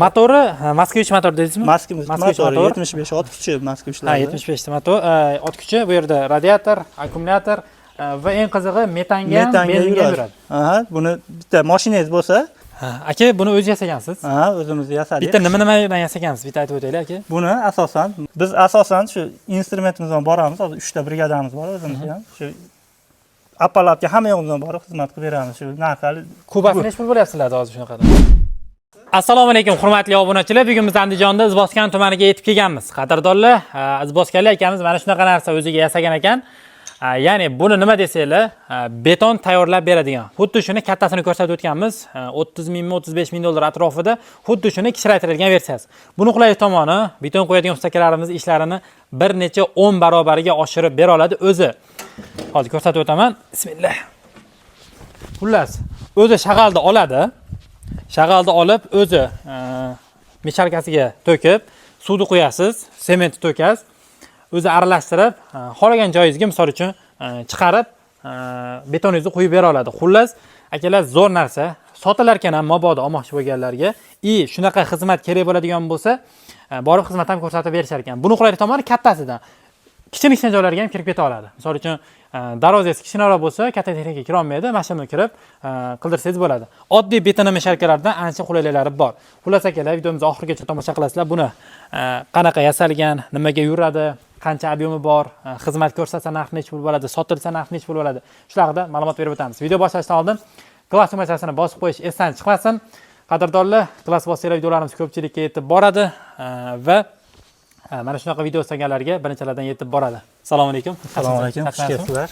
Motori Moskvich motor deysizmi? Moskvich motori 75 ot kuchi Moskvichlar. Ha, 75 ta motor, ot kuchi, bu yerda radiator, akkumulyator va eng qizig'i metanga yuradi. Aha, buni bitta mashinangiz bo'lsa, aka, buni o'zingiz yasagansiz? Ha, o'zimiz yasadik. Bitta nimadan yasagansiz? Bitta aytib o'taylik, aka. Buni biz asosan shu instrumentimiz bilan boramiz. Hozir 3 ta brigadamiz bor o'zimizga ham. Shu apparatga hamma yo'g'imizdan borib xizmat qilib beramiz. Shu narxali Kubasini nech pul bo'lyapsizlar hozir shunaqada? Assalomu alaykum hurmatli obunachilar. Bugun biz Andijonda Izboskan tumaniga yetib kelganmiz. Qadrdonlar, Izboskanlik akamiz mana shunaqa narsa o'ziga yasagan ekan. Ya'ni buni nima desanglar, beton tayyorlab beradigan. Xuddi shuni kattasini ko'rsatib o'tganmiz. 30 mingmi, 35 ming dollar atrofida xuddi shuni kichraytirilgan versiyasi. Buni qulay tomoni, beton qo'yadigan ustakalarimiz ishlarini bir necha 10 barobariga oshirib bera oladi o'zi. Hozir ko'rsatib o'taman. Bismillah. Xullas, o'zi shag'alni oladi. Shag'alni olib, o'zi mecharkasiga to'kib, suvni qo'yasiz, sementni to'kasiz. O'zi aralashtirib, xohlagan joyingizga misol uchun chiqarib, betoningizni qo'yib bera oladi. Xullas, akalar zo'r narsa. Sotilar ekan ham mabodo olmoqchi bo'lganlarga, shunaqa xizmat kerak bo'ladigan bo'lsa, borib xizmat ham ko'rsatib berishar ekan. Buni qulay tomoni kattasidan kichkina joylarga ham kirib keta oladi. Misol uchun, darvozangiz kichkinaroq bo'lsa, katta texnika kira olmaydi, mashina kirib qildirsangiz bo'ladi. Oddiy beton mesharkalardan ancha qulayliklari bor. Xullas akalar, videomizni oxirigacha tomosha qilasizlar. Buni qanaqa yasalgan, nimaga yuradi, qancha ob'yemi bor, xizmat ko'rsatsa narxi nech pul bo'ladi, sotilsa narxi nech pul bo'ladi. Shular haqida ma'lumot berib o'tamiz. Video boshlashdan oldin klass tugmachasini bosib qo'yish esdan chiqmasin. Qadrdonlar, klass bossanglar videolarimiz ko'pchilikka yetib boradi va mana shunaqa video istaganlarga birinchilardan yetib boradi. Assalomu alaykum. Assalomu alaykum. Xush kelibsizlar.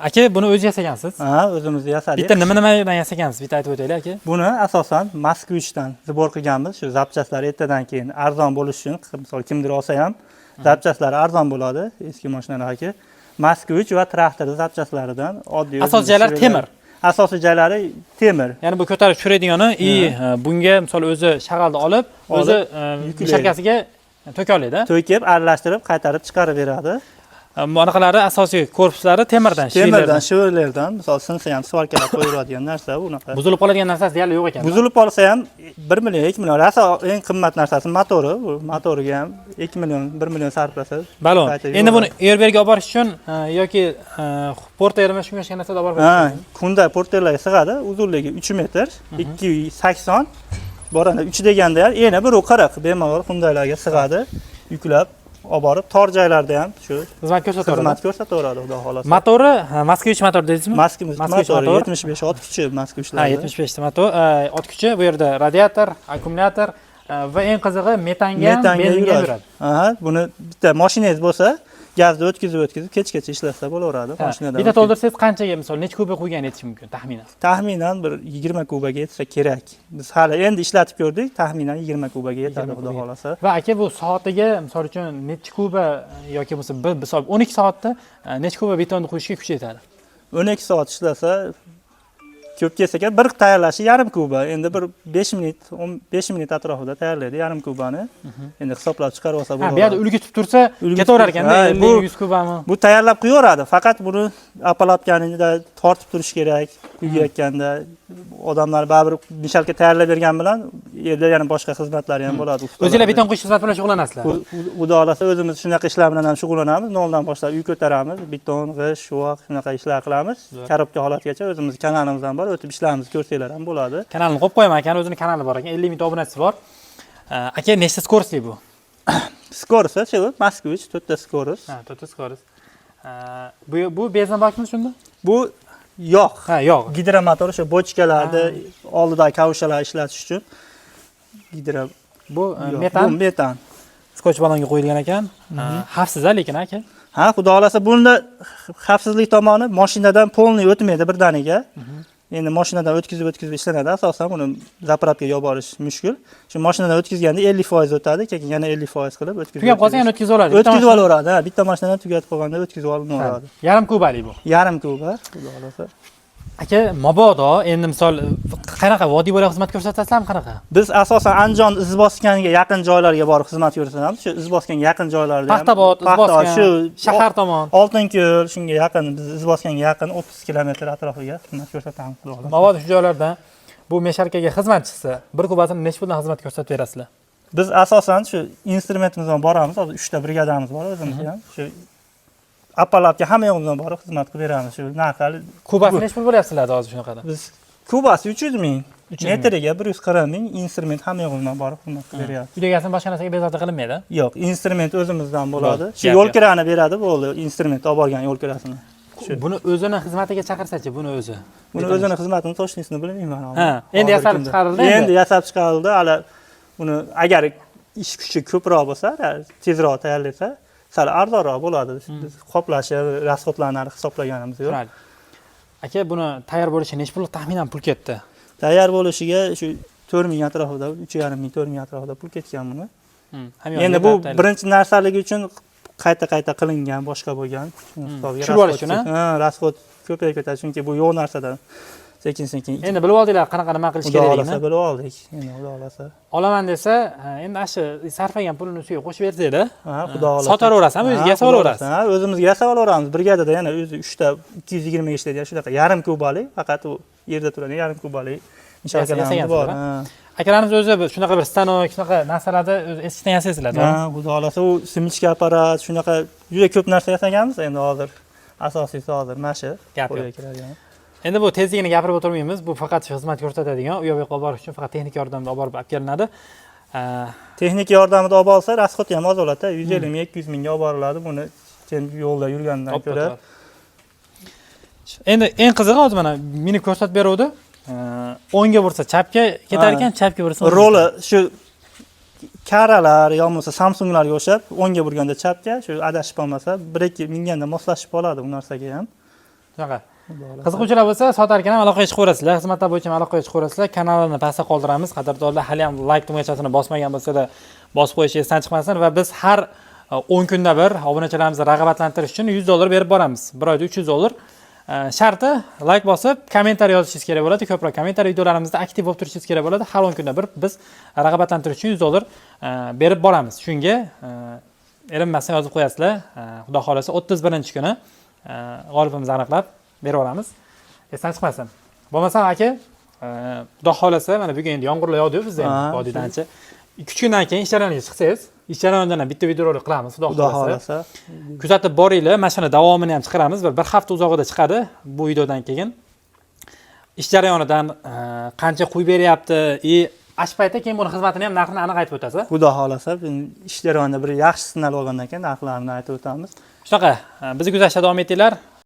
Aka, buni o'zingiz yasagansiz? Ha, o'zimiz yasadik. Bitta nimadan yasagansiz? Bitta aytib o'taylik, aka. Buni asosan Moskvichdan zibor qilganmiz. Shu zapchastlar ertadan keyin arzon bo'lishi uchun, misol kimdir olsa ham zapchastlari arzon bo'ladi, eski mashinalarga. Moskvich va traktor zapchastlaridan oddiy. Asosiy joylari temir. Asosiy joylari temir. Ya'ni bu ko'tarib tushiradigani, bunga misol o'zi shag'alni olib, o'zi mecharkasiga to'ka oladi. To'kib, aralashtirib, qaytarib chiqarib beradi. Bunaqalari asosiy korpuslari temirdan, shivirlardan, misol sinsa ham svalkalab qo'yiladigan narsa bunaqa. Buzilib qoladigan narsasi deyarli yo'q ekan. Buzilib qolsa ham 1 million, 2 million. Rasa eng qimmat narsasi motori. Bu motoriga ham 2 million, 1 million sarflasa. Balon. Endi buni yerberga olib borish uchun yoki portermi shunga o'xshagan narsada olib borish. Ha, kunda porterlarga sig'adi. Uzunligi 3 metr, 280. Boranda 3 deganda ham yana 140 bemalol Hyundai'larga sig'adi. Yuklab olib borib, tor joylarda ham shu xizmat ko'rsataveradi, xudo xolasa. Motori Moskvich motor deysizmi? Moskvich motori 75 ot kuchi Moskvichlar. Ha, 75 ta motor, ot kuchi, bu yerda radiator, akkumulyator va eng qizig'i metanga yuradi. Aha, buni bitta mashinangiz bo'lsa, gazni o'tkazib kechgacha ishlatsa bo'laveradi mashinadan. Bitta to'ldirsangiz qanchaga, misol necha kuba qo'ygan yetishi mumkin taxminan? Taxminan bir 20 kubaga yetsa kerak. Biz hali endi ishlatib ko'rdik, taxminan 20 kubaga yetadi, xudo xolasa. Va aka, bu soatiga misol uchun necha kuba yoki bo'lsa misol 12 soatda necha kuba betonni qo'yishga kuchi yetadi? 12 soat ishlasa ko'p kelsa kerak, bir tayyorlashi yarim kuba. Endi bir 15 minut atrofida tayyorlaydi yarim kubani. Endi hisoblab chiqarib olsa bo'ladi. Bu yerda ulgi tutib tursa, ketaverar ekanda, 50-100 kubami. Bu tayyorlab qo'yaveradi, faqat buni apparatganida tortib turish kerak. Kuyayotganda odamlar baribir mishalga tayyorlab bergan bilan yerda yana boshqa xizmatlari ham bo'ladi. O'zingizlar beton qo'yish xizmati bilan shug'ullanasizlar? Xudo xolasa o'zimiz shunaqa ishlar bilan ham shug'ullanamiz. Noldan boshlab uy ko'taramiz, beton, g'isht, shuvoq shunaqa ishlar qilamiz. Karobka holatgacha o'zimiz kanalimizdan bor, o'tib ishlarimizni ko'rsanglar ham bo'ladi. Kanalni qo'yib qo'yaman, aka, o'zining kanali bor ekan, 50 ming obunachisi bor. Aka, nechta skorosti bu? Skorosti shu Moskvich 4 ta skorost. Ha, 4 ta skorost. Bu benzin bakmi shunda? Bu yog'. Ha, yog'. Gidromotor o'sha bochkalarda oldidagi kavshalar ishlatish uchun bu metan. Bu metan. Skotch balonga qo'yilgan ekan. Xavfsiz lekin aka. Ha, xudo xolasa bunda xavfsizlik tomoni mashinadan polniy o'tmaydi birdaniga. Endi mashinadan o'tkazib ishlanadi. Asosan uni zapravkaga olib borish mushkul. Shu mashinadan o'tkazganda 50% o'tadi, keyin yana 50% qilib o'tkazib. Tugab qolsa yana o'tkazib oladi. O'tkazib olaveradi. Ha, bitta mashinadan tugatib qolganda o'tkazib olinaveradi. Yarim kubalik bu. Yarim kuba, xudo xolasa. Aka, mabodo endi misol qanaqa vodiy bo'ylab xizmat ko'rsatasizlarmi, qanaqa? Biz asosan Andijon Izboskanga yaqin joylarga borib xizmat ko'rsatamiz. Shu Izboskanga yaqin joylarda ham. Paxtabod, Izboskan, shu shahar tomon. Oltinko'l shunga yaqin, biz Izboskanga yaqin 30 kilometr atrofiga xizmat ko'rsatamiz. Mabodo shu joylardan bu mesharkaga xizmatchisi bir kubatini necha puldan xizmat ko'rsatib berasizlar? Biz asosan shu instrumentimiz bilan boramiz. Hozir 3 ta brigadamiz bor o'zimizda ham. Shu apparatga hamma yo'g'imizdan borib xizmat qilib beramiz. Shu narxali Kubasi necha pul bo'lyapsizlar hozir shunaqada? biz kubasi 300 ming, 300 ming. metriga 140 ming, instrument hamma yo'g'imizdan borib xizmat qilib beryapmiz. Uydagasini boshqa narsaga bezovta qilinmaydi. Yo'q, instrument o'zimizdan bo'ladi. Shu Gap yo'lkirani beradi, bo'ldi. Instrument olib borgan yo'lkirasini. Buni o'zini xizmatiga chaqirsa-chi, buni o'zi. Buni o'zini xizmatini to'shnisini bilmayman. Ha, endi yasalib chiqarildi. Endi yasab chiqarildi. Hali uni agar ish kuchi ko'proq bo'lsa, tezroq tayyorlasa, sal arzonroq bo'ladi. Biz qoplashi, rasxodlarni hisoblaganimiz yo'q. Aka, buni tayyor bo'lishi necha pul taxminan pul ketdi? Tayyor bo'lishiga shu 4 ming atrofida, 3,5 ming, 4 ming atrofida pul ketgan buni. Endi bu birinchi narsaligi uchun qayta qilingan, boshqa bo'lgan. Tushirib olish uchun, ha, rasxod ko'payib ketadi, chunki bu yo'q narsadan sekin-sekin. Endi bilib oldinglar qanaqa nima qilish kerakligini. Bilib oldik. Endi xudo xolasa. Olaman desa, endi shu sarflagan pulini ustiga qo'shib bersanglar, ha, xudo xolasa. Sotaverasizmi, o'zingizga yasab olaverasiz. Ha, o'zimizga yasab olaveramiz. Brigadada yana o'zi 3 ta 220 ga ishlaydi, shunaqa yarim kubalik, faqat u yerda turadi, yarim kubalik. Inshoollah bor. Akalarimiz o'zi shunaqa bir stanok, shunaqa narsalarni o'zi eskidan yasaysizlar, to'g'rimi? Ha, xudo xolasa u simichka apparat, shunaqa juda ko'p narsa yasaganmiz. Endi hozir asosiysi hozir mana shu qo'lga kiradigan. Endi bu tezligini gapirib o'tirmaymiz. Bu faqat xizmat ko'rsatadigan, u yoqqa olib borish uchun faqat texnik yordamda olib borib kelinadi. Texnik yordamida olib borsa, rasxod ham oz bo'ladi. 150 ming, 200 mingga olib boriladi. Buni yo'lda yurgandan ko'ra. Endi eng qizig'i hozir mana meni ko'rsatib beruvdi. O'ngga bursa chapga ketar ekan, chapga bursa roli shu karalar yo bo'lmasa Samsunglarga o'xshab o'ngga burganda chapga, shu adashib qolmasa, 1-2 minganda moslashib qoladi bu narsaga ham. Shunaqa. Qiziquvchilar bo'lsa, sotar ekan ham aloqaga chiqaverasizlar. Xizmatlar bo'yicha aloqaga chiqaverasizlar. Kanalni pastda qoldiramiz. Qadrdonlar hali ham like tugmachasini bosmagan bo'lsa-da, bosib qo'yish esdan chiqmasin va biz har 10 kunda bir obunachilarimizni rag'batlantirish uchun $100 berib boramiz. Bir oyda $300. Sharti like bosib, kommentariy yozishingiz kerak bo'ladi. Ko'proq kommentariy videolarimizda aktiv bo'lib turishingiz kerak bo'ladi. Har 10 kunda bir biz rag'batlantirish uchun $100 berib boramiz. Shunga erinmasdan yozib qo'yasizlar. Xudo xolasa 31-kuni g'olibimizni aniqlab berib olamiz. Esdan chiqmasin. Bo'lmasa aka, xudo xolasa mana bugun endi yomg'irlar yog'di bizda ham vodiydan ancha. 2 kundan keyin ish jarayoniga chiqsangiz, ish jarayonidan ham bitta videorolik qilamiz, xudo xolasa. Kuzatib boringlar, mana shuni davomini ham chiqaramiz. Bir hafta uzog'ida chiqadi bu videodan keyin. Ish jarayonidan qancha quyib beryapti, ash paytda keyin buni xizmatini ham narxini aniq aytib o'tasiz. Xudo xolasa, ish jarayonida bir yaxshi sinalib olgandan keyin narxlarini aytib o'tamiz. Shunaqa, bizni kuzatishda davom etinglar.